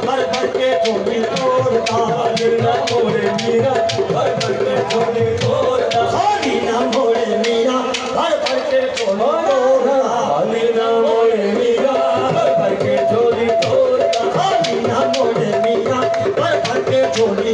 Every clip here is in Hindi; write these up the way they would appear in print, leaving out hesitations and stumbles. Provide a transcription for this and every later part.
भर भर के झोली तोड़ता खाली ना मोड़े मीरा भर भर के झोली तोड़ता खाली ना मोड़े मीरा भर भर के झोली तोड़ता खाली ना मोड़े मीरा भर भर के झोली तोड़ता खाली ना मोड़े मीरा भर भर के झोली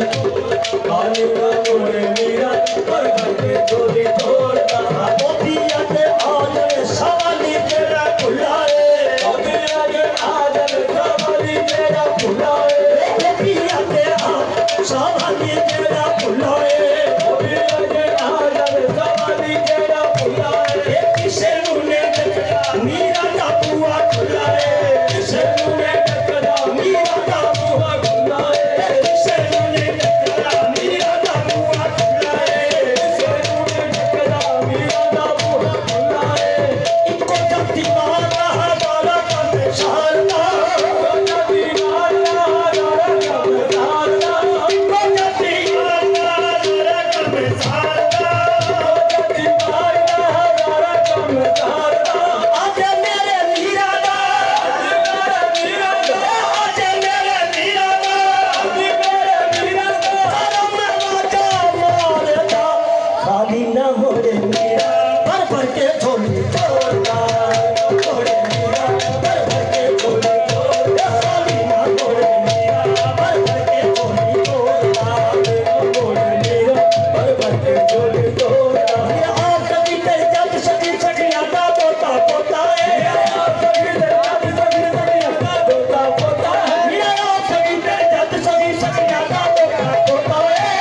खाली ना मोड़े मीरा भर भर के झोली तोड़ता मोतिया के आज सवाली तेरा खुलाए मोतिया के आज सवाली तेरा खुलाए मोतिया के आज सवाली तेरा खुलाए मोतिया के आज सवाली तेरा खुलाए किसे मुने टकरा मीरा का बुआ खुलाए किसे मुने टकरा मीरा का बुआ खुलाए किसे मुने टकरा मीरा का बुआ खुलाए किसे मुने टकरा मीरा का बुआ खुलाए इनको जब दीवार रहा वाला कर शारदा इनको जब दीवार रहा वाला कर शारदा इनको जब दीवार रहा वाला कर शारदा इनको जब दीवार रहा वाला कर शारदा आज मेरे मीरा दा आज मेरे मीरा दा आज मेरे मीरा दा आज मेरे मीरा दा करम वाजा मारदा खाली ना मोड़े मीरा भर भर के झोली तोड़ता मोड़े मीरा भर भर के झोली तोड़ता खाली ना मोड़े मीरा भर भर के झोली तोड़ता मोड़े मीरा भर भर के झोली तोड़ता ये आप कभी तेरे जब सखी सखिया का पोता पोता है आप कभी तेरे जब सखी सखिया का पोता पोता है ये आप कभी तेरे जब सखी सखिया का पोता पोता है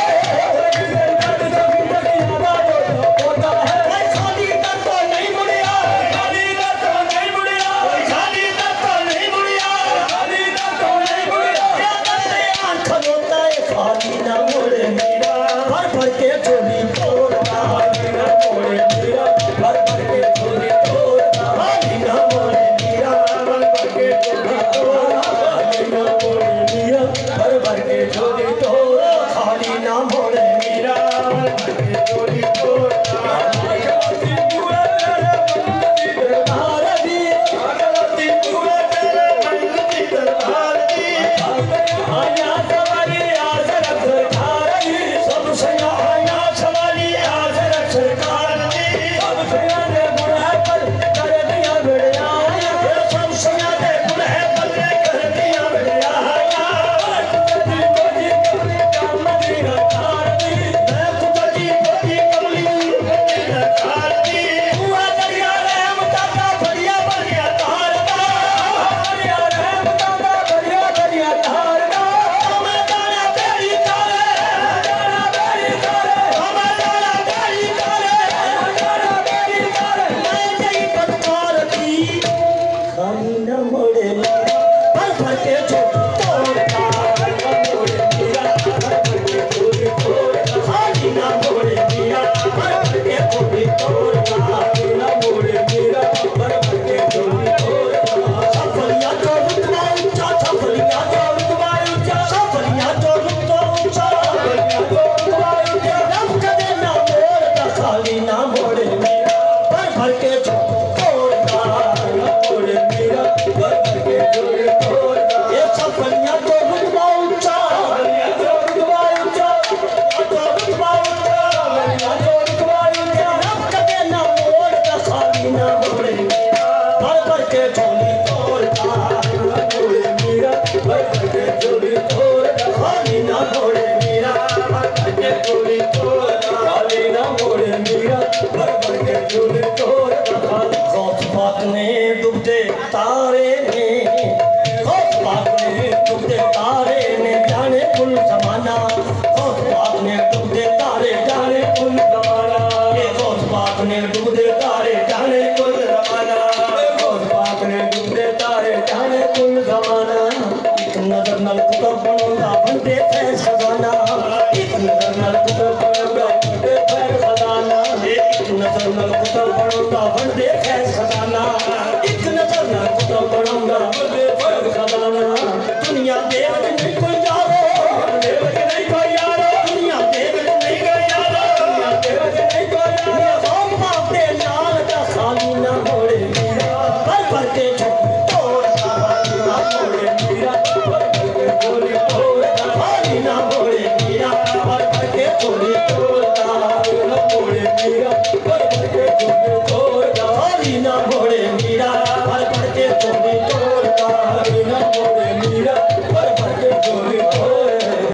कभी तेरे जब सखी सखिया का पोता पोता है कोई खाली का तो नहीं मुड़िया खाली का तो नहीं मुड़िया कोई खाली का तो नहीं मुड़िया खाली का तो नहीं मुड़िया क्या करते आंख खलोता है खाली ना मोड़े मीरा भर भर के झोली तोड़ता खाली ना मोड़े मीरा भर भर के झोली तोड़ता खाली ना मोड़े मीरा भर भर के झोली तोड़ता खाली ना मोड़े मीरा भर भर के झोली तोड़ता खाली ना मोड़े मीरा भर भर के झोली तोड़ता भगवती पूरा तेरे मंगती दरबार दी भगवती पूरा तेरे मंगती दरबार दी आया सवारी आज रख सरकार दी सब सया आया सवारी आज रख सरकार दी सब सया दे गुण है पर कर दिया बेड़िया सब सया दे गुण है पर कर दिया बेड़िया कुदरती बड़ी कमली कामली रखार दी मैं कुदरती बड़ी कमली रखार दी हुआ दरिया रहम दादा बढ़िया बढ़िया तार दा दरिया रहम दादा बढ़िया बढ़िया तार दा हमें जाना बेड़ी तारे जाना बेड़ी तारे हमें जाना बेड़ी तारे जाना बेड़ी तारे मैं जई पत्थर दी खाली न मोड़े मीरा भर भर के झोली तोड़ता न मोड़े मीरा भर भर के झोली तोड़ता खाली न मोड़े मीरा भर भर के झोली तोड़ता खाली न मोड़े मीरा भर भर के झोली तोड़ता सफलिया जो रुतबा ऊंचा सफलिया जो रुतबा ऊंचा सफलिया जो रुतबा ऊंचा सफलिया जो रुतबा ऊंचा रब कदे ना मोड़ता खाली ना मोड़े मीरा भर भर के झोली तोड़ता न मोड़े मीरा भर भर के झोली तोड़ता ये सफलिया जो रुतबा ऊंचा सफलिया जो रुतबा ऊंचा जो रुतबा ऊंचा सफलिया जो रुतबा ऊंचा रब कदे ना मोड़ता खाली ना मोड़े मीरा भर भर के झोली तोड़ता न मोड़े मीरा भर भर के झोली तोड़ता खाली ना मोड़े मीरा भर भर के झोली तोड़ता खाली ना मोड़े मीरा भर भर के झोली तोड़ता खौफ बात ने डूबते तारे ने खौफ बात ने डूबते तारे ने जाने कुल जमाना खौफ बात ने डूबते तारे जाने कुल जमाना ये खौफ बात ने डूबते तारे जाने कुल जमाना खौफ बात ने डूबते तारे जाने कुल जमाना